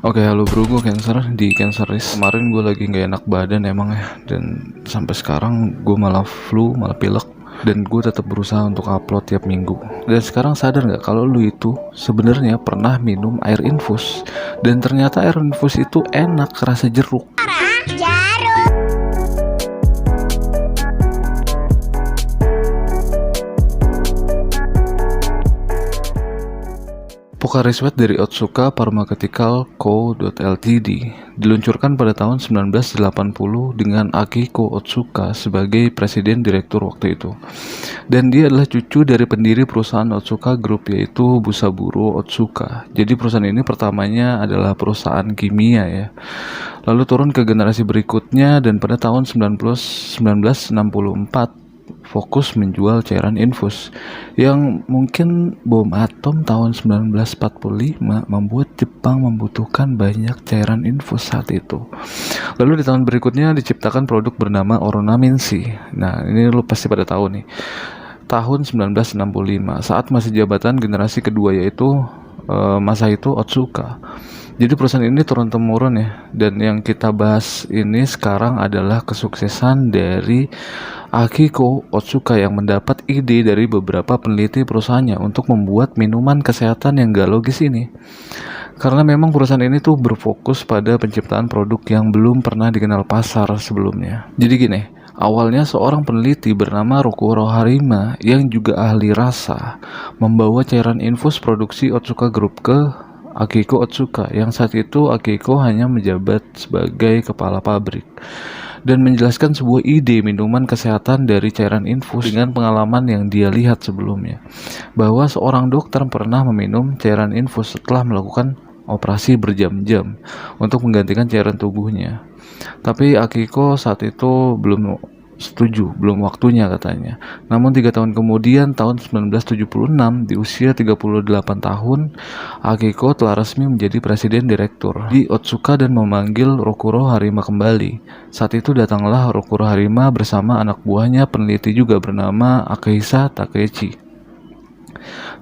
Oke, halo bro, gue Cancer di Canceris. Kemarin gue lagi nggak enak badan emang ya, dan sampai sekarang gue malah flu, malah pilek. Dan gue tetap berusaha untuk upload tiap minggu. Dan sekarang sadar nggak kalau lu itu sebenarnya pernah minum air infus, dan ternyata air infus itu enak, rasa jeruk. Pocari Sweat dari Otsuka Pharmaceutical Co. Ltd. diluncurkan pada tahun 1980 dengan Akiko Otsuka sebagai presiden direktur waktu itu. Dan dia adalah cucu dari pendiri perusahaan Otsuka Group, yaitu Busaburo Otsuka. Jadi perusahaan ini pertamanya adalah perusahaan kimia ya. Lalu turun ke generasi berikutnya, dan pada tahun 1964 fokus menjual cairan infus yang mungkin bom atom tahun 1945 membuat Jepang membutuhkan banyak cairan infus saat itu. Lalu di tahun berikutnya diciptakan produk bernama Ornaminsi. Nah, ini lu pasti pada tahu nih. Tahun 1965 saat masih jabatan generasi kedua, yaitu Masahito Otsuka. Jadi perusahaan ini turun-temurun ya, dan yang kita bahas ini sekarang adalah kesuksesan dari Akiko Otsuka yang mendapat ide dari beberapa peneliti perusahaannya untuk membuat minuman kesehatan yang gak logis ini. Karena memang perusahaan ini tuh berfokus pada penciptaan produk yang belum pernah dikenal pasar sebelumnya. Jadi gini, awalnya seorang peneliti bernama Rokuro Harima yang juga ahli rasa membawa cairan infus produksi Otsuka Group ke Akiko Otsuka, yang saat itu Akiko hanya menjabat sebagai kepala pabrik, dan menjelaskan sebuah ide minuman kesehatan dari cairan infus dengan pengalaman yang dia lihat sebelumnya, bahwa seorang dokter pernah meminum cairan infus setelah melakukan operasi berjam-jam untuk menggantikan cairan tubuhnya. Tapi Akiko saat itu belum setuju, belum waktunya katanya. Namun 3 tahun kemudian, tahun 1976, di usia 38 tahun, Akiko telah resmi menjadi presiden direktur di Otsuka dan memanggil Rokuro Harima kembali. Saat itu datanglah Rokuro Harima bersama anak buahnya peneliti juga bernama Akihisa Takeichi,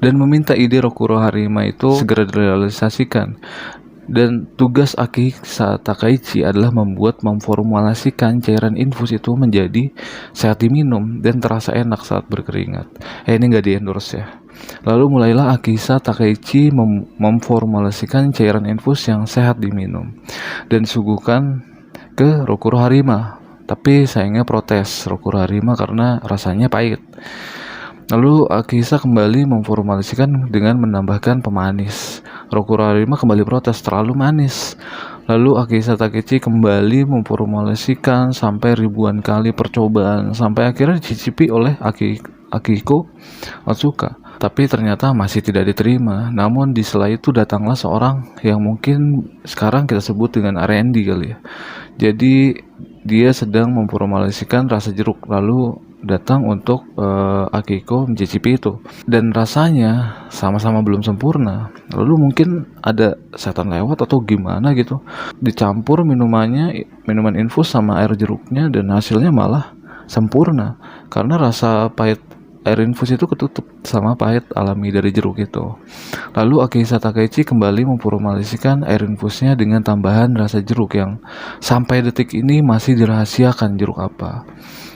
dan meminta ide Rokuro Harima itu segera direalisasikan. Dan tugas Akihisa Takeichi adalah memformulasikan cairan infus itu menjadi sehat diminum dan terasa enak saat berkeringat. Ini nggak di endorse ya. Lalu mulailah Akihisa Takeichi memformulasikan cairan infus yang sehat diminum dan disuguhkan ke Rokuro Harima. Tapi sayangnya protes Rokuro Harima karena rasanya pahit. Lalu Akihisa kembali memformulasikan dengan menambahkan pemanis. Rokuro Harima kembali protes, terlalu manis. Lalu Akihisa Takeichi kembali memformulasikan sampai ribuan kali percobaan, sampai akhirnya dicicipi oleh Akiko Otsuka. Tapi ternyata masih tidak diterima. Namun di sela itu datanglah seorang yang mungkin sekarang kita sebut dengan R&D kali ya. Jadi dia sedang memformulasikan rasa jeruk, lalu datang untuk Akiko mencicipi itu, dan rasanya sama-sama belum sempurna. Lalu mungkin ada setan lewat atau gimana gitu, dicampur minuman infus sama air jeruknya, dan hasilnya malah sempurna karena rasa pahit air infus itu ketutup sama pahit alami dari jeruk itu. Lalu Akihisa Takeichi kembali memformulasikan air infusnya dengan tambahan rasa jeruk yang sampai detik ini masih dirahasiakan jeruk apa.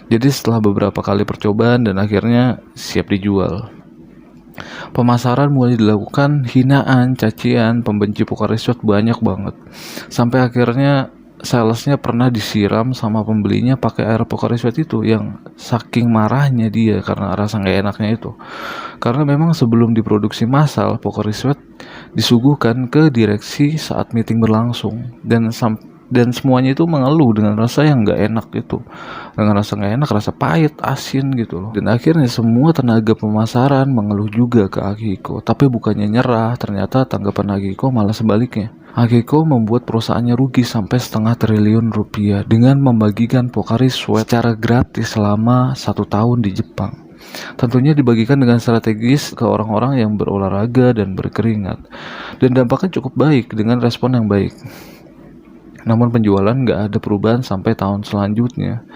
Jadi setelah beberapa kali percobaan dan akhirnya siap dijual, pemasaran mulai dilakukan. Hinaan, cacian, pembenci Pocari Sweat banyak banget. Sampai akhirnya salesnya pernah disiram sama pembelinya pakai air Pocari Sweat itu, yang saking marahnya dia karena rasa gak enaknya itu. Karena memang sebelum diproduksi massal, Pocari Sweat disuguhkan ke direksi saat meeting berlangsung, dan semuanya itu mengeluh dengan rasa yang gak enak itu, dengan rasa gak enak, rasa pahit, asin gitu loh. Dan akhirnya semua tenaga pemasaran mengeluh juga ke Akiko, tapi bukannya nyerah, ternyata tanggapan Akiko malah sebaliknya. Akiko membuat perusahaannya rugi sampai setengah triliun rupiah dengan membagikan Pocari Sweat secara gratis selama 1 tahun di Jepang. Tentunya dibagikan dengan strategis ke orang-orang yang berolahraga dan berkeringat, dan dampaknya cukup baik dengan respon yang baik. Namun penjualan nggak ada perubahan sampai tahun selanjutnya.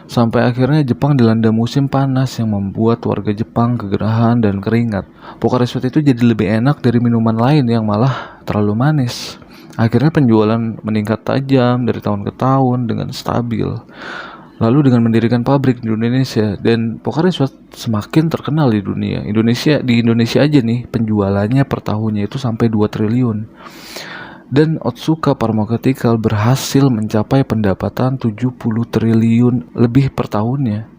Sampai akhirnya Jepang dilanda musim panas yang membuat warga Jepang kegerahan dan keringat. Pocari Sweat itu jadi lebih enak dari minuman lain yang malah terlalu manis. Akhirnya penjualan meningkat tajam dari tahun ke tahun dengan stabil. Lalu dengan mendirikan pabrik di Indonesia, dan Pocari Sweat semakin terkenal di dunia. Di Indonesia aja nih penjualannya per tahunnya itu sampai 2 triliun. Dan Otsuka Pharmaceutical berhasil mencapai pendapatan 70 triliun lebih per tahunnya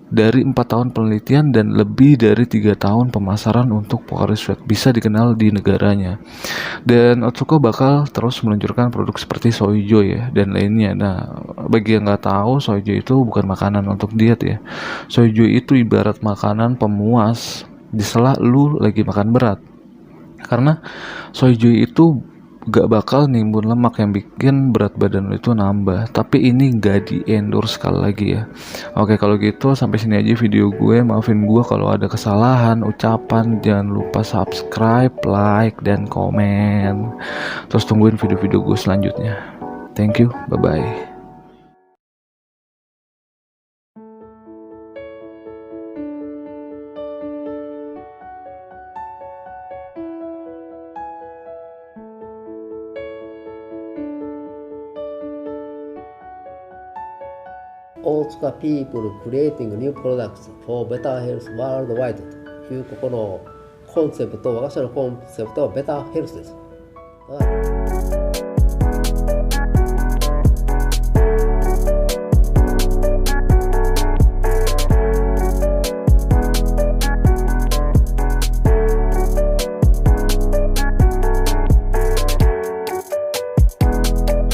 dari 4 tahun penelitian dan lebih dari 3 tahun pemasaran untuk Pocari Sweat bisa dikenal di negaranya. Dan Otsuka bakal terus meluncurkan produk seperti Soijo ya dan lainnya. Nah, bagi yang nggak tahu, Soijo itu bukan makanan untuk diet ya. Soijo itu ibarat makanan pemuas di sela lu lagi makan berat. Karena Soijo itu gak bakal nimbun lemak yang bikin berat badan lu itu nambah. Tapi ini gak di endorse sekali lagi ya. Oke, kalau gitu sampai sini aja video gue. Maafin gue kalau ada kesalahan ucapan. Jangan lupa subscribe, like, dan komen. Terus tungguin video-video gue selanjutnya. Thank you, bye bye. 大塚 People Creating New Products for Better Health Worldwide というここのコンセプト、私のコンセプトはベターヘルスです。